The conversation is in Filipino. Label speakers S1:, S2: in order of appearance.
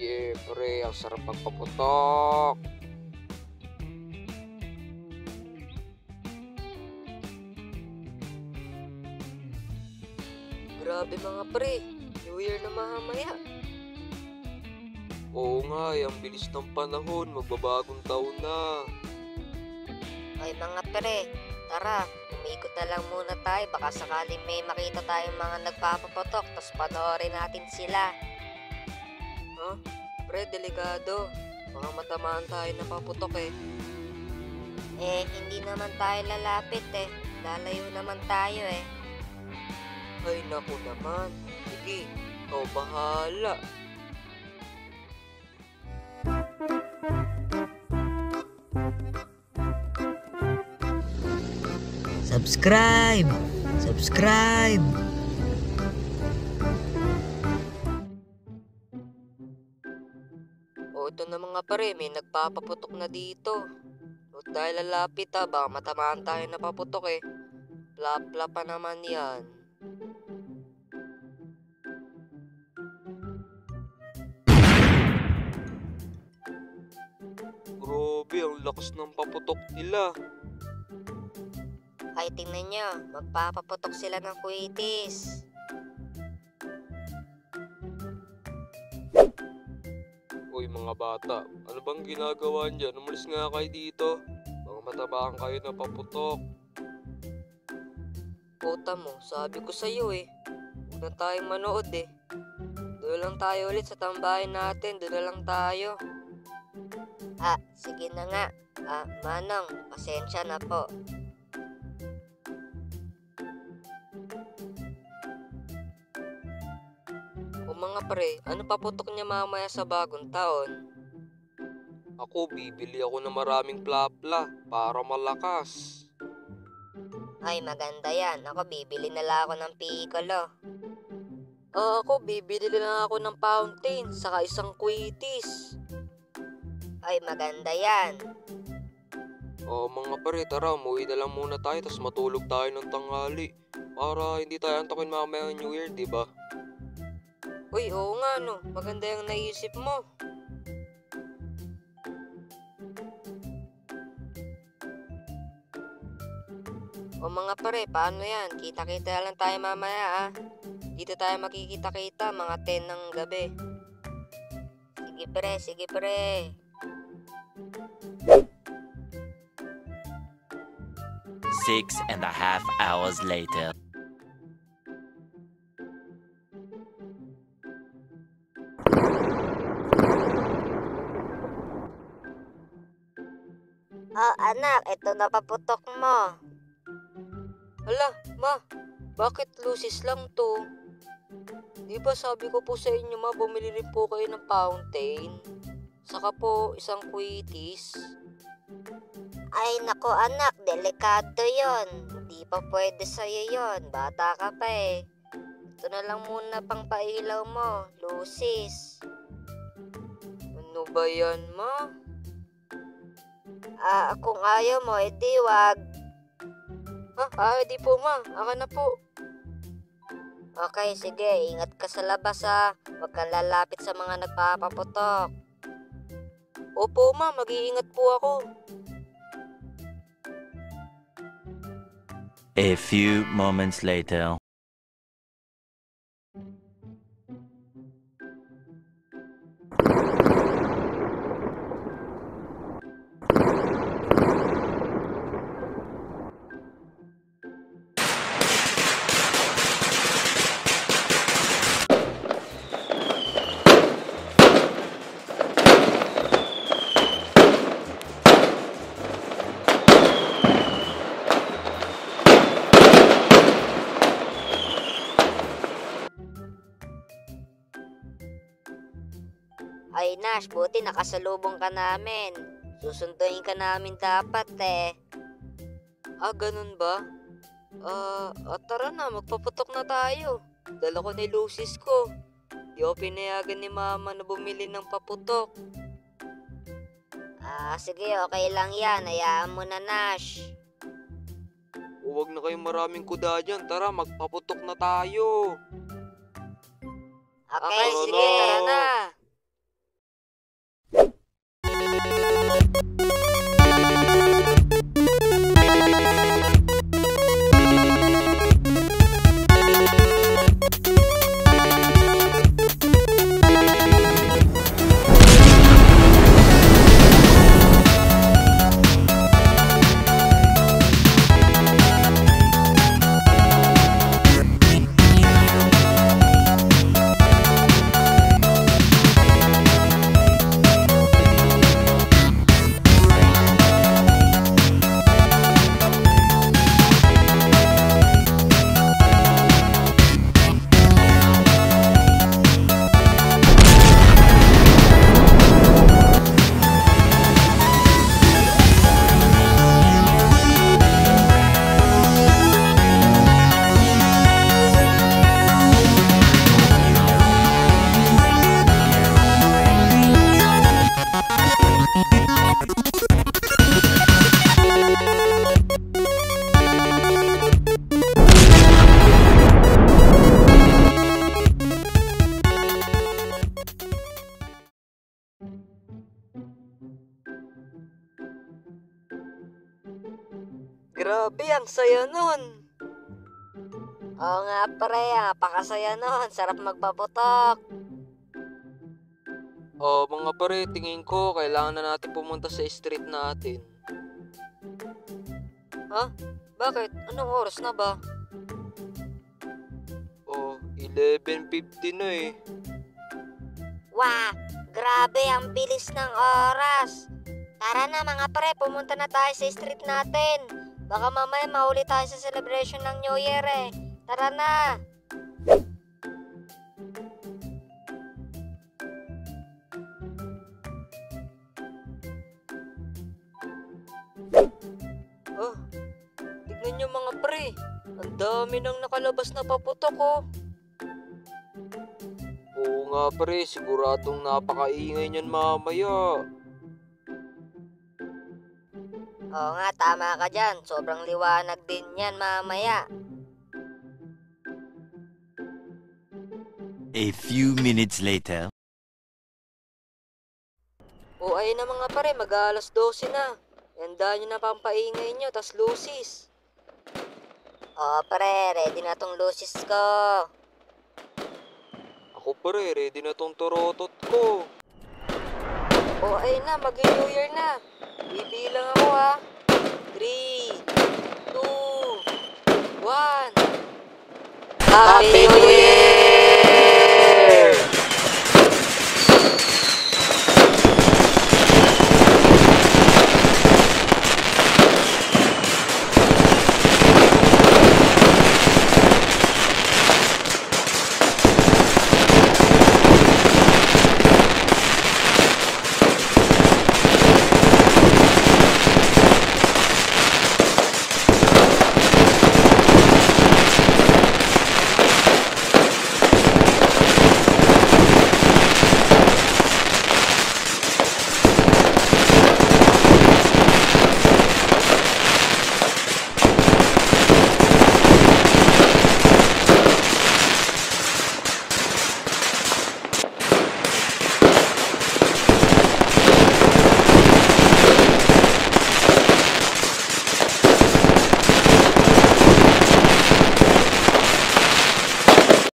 S1: Yeah, pre, ang sarap magpaputok.
S2: Grabe mga pre, New Year na mamaya.
S1: Oo nga, ang bilis ng panahon, magbabagong taon na.
S2: Ay mga pre, tara, umikot na lang muna tayo. Baka sakaling may makita tayong mga nagpapaputok, tapos panoorin natin sila. Huh? Pre, delikado. Baka matamaan tayo na paputok eh. Hindi naman tayo lalapit eh. Lalayo naman tayo eh.
S1: Ay naku naman, sige, ikaw bahala.
S3: Subscribe! Subscribe!
S2: O ito na mga pare, may nagpapaputok na dito. Huwag tayo lalapit ha, baka matamaan tayo na paputok eh. Plap-plap pa naman yan.
S1: Grabe, ang lakas ng paputok nila.
S2: Ay, tingnan nyo, magpapaputok sila ng kuitis.
S1: Uy mga bata, ano bang ginagawa niyan? Umalis nga kayo dito. Baka matabaan kayo na paputok.
S2: Puta mo, sabi ko sa'yo eh. Huwag na tayong manood eh. Doon lang tayo ulit sa tambahin natin, doon na lang tayo. Sige na nga. Manong, pasensya na po. O mga pre, ano paputok niya mamaya sa bagong taon?
S1: Ako, bibili ako ng maraming plapla para malakas.
S2: Ay, maganda yan. Ako, bibili na lang ako ng piccolo. Ako, bibili na lang ako ng fountain, saka isang quitis. Ay, maganda yan.
S1: O mga pare, tara, umuwi na lang muna tayo tapos matulog tayo ng tanghali. Para hindi tayo antokin mamaya ng New Year, di ba?
S2: Uy, oo nga no. Maganda yung naisip mo. O mga pare, paano yan? Kita-kita lang tayo mamaya ah. Dito tayo makikita-kita mga 10 ng gabi. Sige pre, sige pre.
S4: Six and a half hours later.
S2: Oh anak, ito na paputok mo. Hala, ma, bakit lusis lang to? Di ba sabi ko po sa inyo ma, bumili rin po kayo ng fountain? Saka po isang quitis. Ay nako anak, delikado yon. Hindi pa pwede sa'yo yon. Bata ka pa eh. Ito na lang muna pang pailaw mo, lusis. Ano ba yan ma? Kung ayaw mo, edi wag. Di po ma, aka na po. Okay, sige, ingat ka sa labas ha. Huwag kang lalapit sa mga nagpapaputok. Opo ma, mag-iingat po ako.
S4: A few moments later.
S2: Ay Nash, buti nakasalubong ka namin. Susunduin ka namin dapat eh. Ganun ba? Tara na, magpaputok na tayo. Dala ko na lusis ko. Di ako pinayagan ni mama na bumili ng paputok. Sige, okay lang yan. Hayaan mo na, Nash.
S1: Huwag na kayong maraming kuda dyan. Tara, magpaputok na tayo.
S2: Okay,
S1: Tara
S2: sige,
S1: na.
S2: tara na. Grabe, ang saya nun. Oo nga pre, napakasaya nun. Sarap magpaputok.
S1: Mga pare, tingin ko kailangan na natin pumunta sa street natin.
S2: Ha? Bakit? Anong oras na ba?
S1: 11:50 na eh.
S2: Wah, grabe ang bilis ng oras. Tara na mga pre, pumunta na tayo sa street natin. Baka mamaya mahuli tayo sa celebration ng New Year eh. Tara na! Oh, tignan nyo mga pre. Ang dami nang nakalabas na paputok oh.
S1: Oo nga pare, siguradong napakaingay niyan mamaya.
S2: Oo nga, tama ka dyan. Sobrang liwanag din yan mamaya.
S4: A few minutes later.
S2: O ayun na mga pare, mag-aalas 12 na. Handa nyo na pampaingay nyo, tas lusis. O pre, ready na tong lusis ko.
S1: Ako pare, ready na tong torotot ko.
S2: O ayun na, mag-New Year na. Bibilang ako ha. 3, 2, 1. Happy